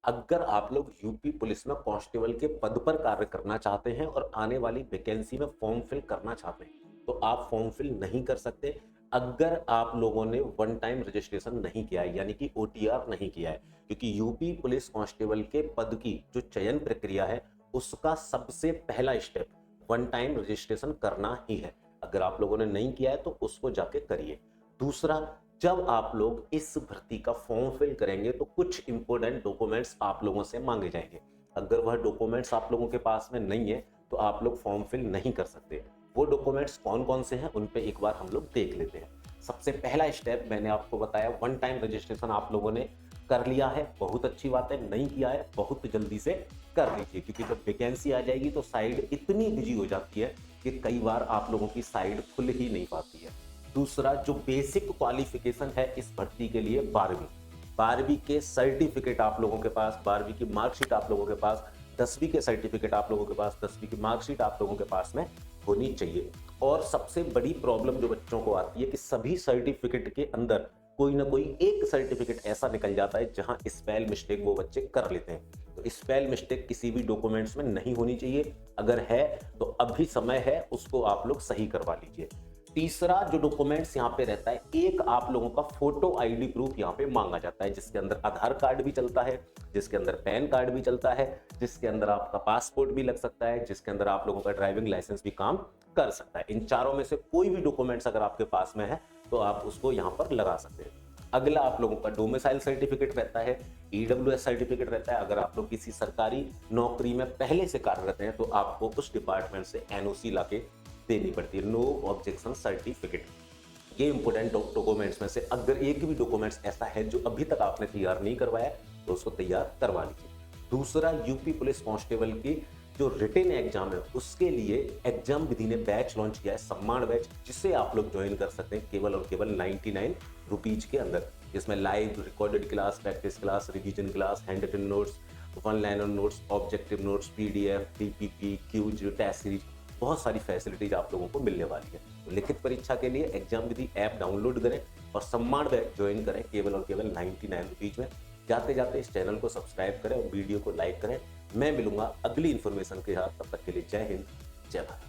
अगर आप लोग यूपी पुलिस में कांस्टेबल के पद पर कार्य करना चाहते हैं और आने वाली वैकेंसी में फॉर्म फिल करना चाहते हैं तो आप फॉर्म फिल नहीं कर सकते अगर आप लोगों ने वन टाइम रजिस्ट्रेशन नहीं किया है, यानी कि ओटीआर नहीं किया है। क्योंकि यूपी पुलिस कांस्टेबल के पद की जो चयन प्रक्रिया है उसका सबसे पहला स्टेप वन टाइम रजिस्ट्रेशन करना ही है। अगर आप लोगों ने नहीं किया है तो उसको जाके करिए। दूसरा, जब आप लोग इस भर्ती का फॉर्म फिल करेंगे तो कुछ इंपॉर्टेंट डॉक्यूमेंट्स आप लोगों से मांगे जाएंगे। अगर वह डॉक्यूमेंट्स आप लोगों के पास में नहीं है तो आप लोग फॉर्म फिल नहीं कर सकते। वो डॉक्यूमेंट्स कौन कौन से हैं उन पे एक बार हम लोग देख लेते हैं। सबसे पहला स्टेप मैंने आपको बताया, वन टाइम रजिस्ट्रेशन आप लोगों ने कर लिया है, बहुत अच्छी बात है। नहीं किया है बहुत जल्दी से कर लीजिए, क्योंकि जब वैकेंसी आ जाएगी तो साइड इतनी बिजी हो जाती है कि कई बार आप लोगों की साइड खुल ही नहीं पाती है। दूसरा, जो बेसिक क्वालिफिकेशन है इस भर्ती के लिए 12वीं के सर्टिफिकेट आप लोगों के पास, 12वीं की मार्कशीट आप लोगों के पास, 10वीं के सर्टिफिकेट आप लोगों के पास, 10वीं की मार्कशीट आप लोगों के पास में होनी चाहिए। और सबसे बड़ी प्रॉब्लम जो बच्चों को आती है कि सभी सर्टिफिकेट के अंदर कोई ना कोई एक सर्टिफिकेट ऐसा निकल जाता है जहां स्पेल मिस्टेक वो बच्चे कर लेते हैं। तो स्पेल मिस्टेक किसी भी डॉक्यूमेंट्स में नहीं होनी चाहिए। अगर है तो अभी समय है, उसको आप लोग सही करवा लीजिए। तीसरा जो डॉक्यूमेंट्स यहाँ पे रहता है, एक आप लोगों का फोटो आईडी प्रूफ यहाँ पे मांगा जाता है, जिसके अंदर आधार कार्ड भी चलता है, जिसके अंदर पैन कार्ड भी चलता है, जिसके अंदर आपका पासपोर्ट भी लग सकता है, जिसके अंदर आप लोगों का ड्राइविंग लाइसेंस भी काम कर सकता है। इन चारों में से कोई भी डॉक्यूमेंट्स अगर आपके पास में है तो आप उसको यहाँ पर लगा सकते हैं। अगला आप लोगों का डोमिसाइल सर्टिफिकेट रहता है, ईडब्ल्यूएस सर्टिफिकेट रहता है। अगर आप लोग किसी सरकारी नौकरी में पहले से कार्यरत हैं तो आपको उस डिपार्टमेंट से एनओसी लाके देनी पड़ती है, नो ऑब्जेक्शन सर्टिफिकेट। ये इंपॉर्टेंट डॉक्यूमेंट्स में से अगर एक भी डॉक्यूमेंट्स ऐसा है जो अभी तक आपने तैयार नहीं करवाया तो उसको तैयार करवा लीजिए। दूसरा, यूपी पुलिस कांस्टेबल की जो रिटन एग्जाम है उसके लिए एग्जाम विधि ने बैच लॉन्च किया है, सम्मान बैच, जिसे आप लोग ज्वाइन कर सकते हैं केवल और केवल 99 रुपीज के अंदर। इसमें live recorded class, practice class, revision class, hand written notes, one liner notes, objective notes, PDF, DPP, quiz, test series, बहुत सारी फैसिलिटीज आप लोगों को मिलने वाली है। तो लिखित परीक्षा के लिए एग्जाम विधि ऐप डाउनलोड करें और सम्मान बैच ज्वाइन करें केवल और केवल 99 रुपीज में। जाते जाते इस चैनल को सब्सक्राइब करें और वीडियो को लाइक करें। मैं मिलूंगा अगली इन्फॉर्मेशन के साथ, तब तक के लिए जय हिंद, जय भारत।